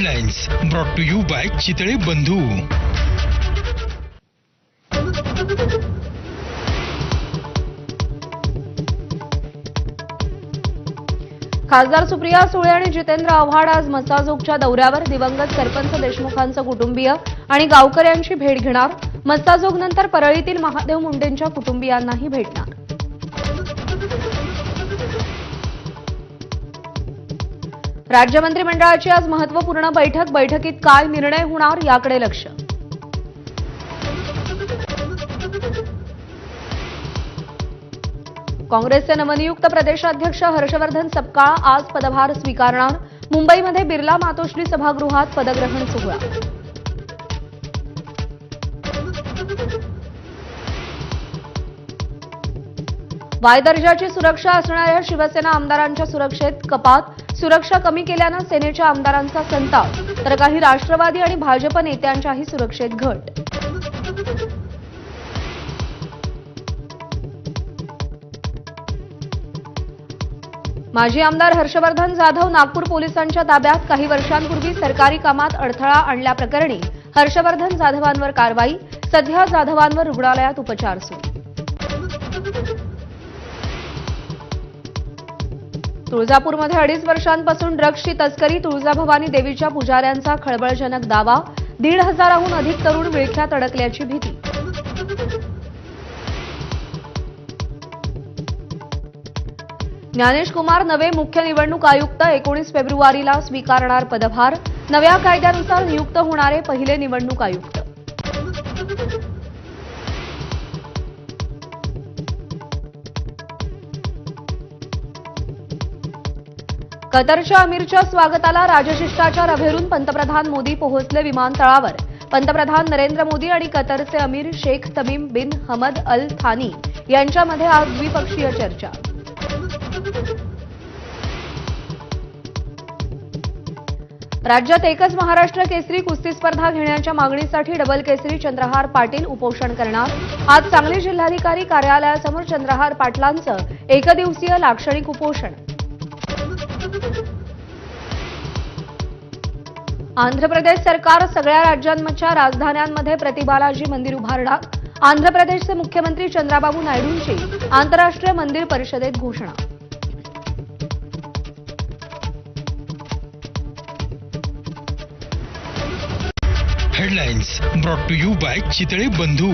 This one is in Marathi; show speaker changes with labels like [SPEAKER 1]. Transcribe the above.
[SPEAKER 1] Headlines brought to you by Chitale Bandhu.
[SPEAKER 2] खासदार सुप्रिया सुळे आणि जितेंद्र आव्हाड आज मस्साजोगच्या दौऱ्यावर दिवंगत सरपंच देशमुखांचं कुटुंबीय आणि गावकऱ्यांची भेट घेणार. मस्साजोगनंतर परळीतील महादेव मुंडेंच्या कुटुंबियांनाही भेटणार. राज्य मंत्रिमंडळाची आज महत्त्वपूर्ण बैठकीत काय निर्णय होणार याकडे लक्ष. काँग्रेसचे नवनियुक्त प्रदेशाध्यक्ष हर्षवर्धन सपकाळ आज पदभार स्वीकारणार. मुंबईमध्ये बिर्ला मातोश्री सभागृहात पदग्रहण सोहळा. वाय दर्जाची सुरक्षा असणाऱ्या शिवसेना आमदारांच्या सुरक्षेत कपात. सुरक्षा कमी केल्यानं सेनेच्या आमदारांचा संताप, तर काही राष्ट्रवादी आणि भाजप नेत्यांच्याही सुरक्षेत घट. माजी आमदार हर्षवर्धन जाधव नागपूर पोलिसांच्या ताब्यात. काही वर्षांपूर्वी सरकारी कामात अडथळा आणल्याप्रकरणी हर्षवर्धन जाधवांवर कारवाई. सध्या जाधवांवर रुग्णालयात उपचार सुरू. तुळजापूरमध्ये 2.5 वर्षांपासून ड्रग्सची तस्करी. तुळजाभवानी देवीच्या पुजाऱ्यांचा खळबळजनक दावा. 1,500हून अधिक तरुण विळख्यात अडकल्याची भीती. ज्ञानेश कुमार नवे मुख्य निवडणूक आयुक्त. 19 फेब्रुवारीला स्वीकारणार पदभार. नव्या कायद्यानुसार नियुक्त होणारे पहिले निवडणूक आयुक्त. कतरच्या अमीरच्या स्वागताला राजशिष्टाचार अभेरून पंतप्रधान मोदी पोहोचले विमानतळावर. पंतप्रधान नरेंद्र मोदी आणि कतरचे अमीर शेख तमीम बिन हमद अल थानी यांच्यामध्ये आज द्विपक्षीय चर्चा. राज्यात एकच महाराष्ट्र केसरी कुस्ती स्पर्धा घेण्याच्या मागणीसाठी डबल केसरी चंद्रहार पाटील उपोषण करणार. आज सांगली जिल्हाधिकारी कार्यालयासमोर चंद्रहार पाटलांचं एकदिवसीय लाक्षणिक उपोषण. आंध्र प्रदेश सरकार सगळ्या राज्यांच्या राजधान्यांमध्ये प्रतिबालाजी मंदिर उभारणार. आंध्र प्रदेशचे मुख्यमंत्री चंद्राबाबू नायडूंची आंतरराष्ट्रीय मंदिर परिषदेत घोषणा.
[SPEAKER 1] Headlines brought to you by Chitale बंधू.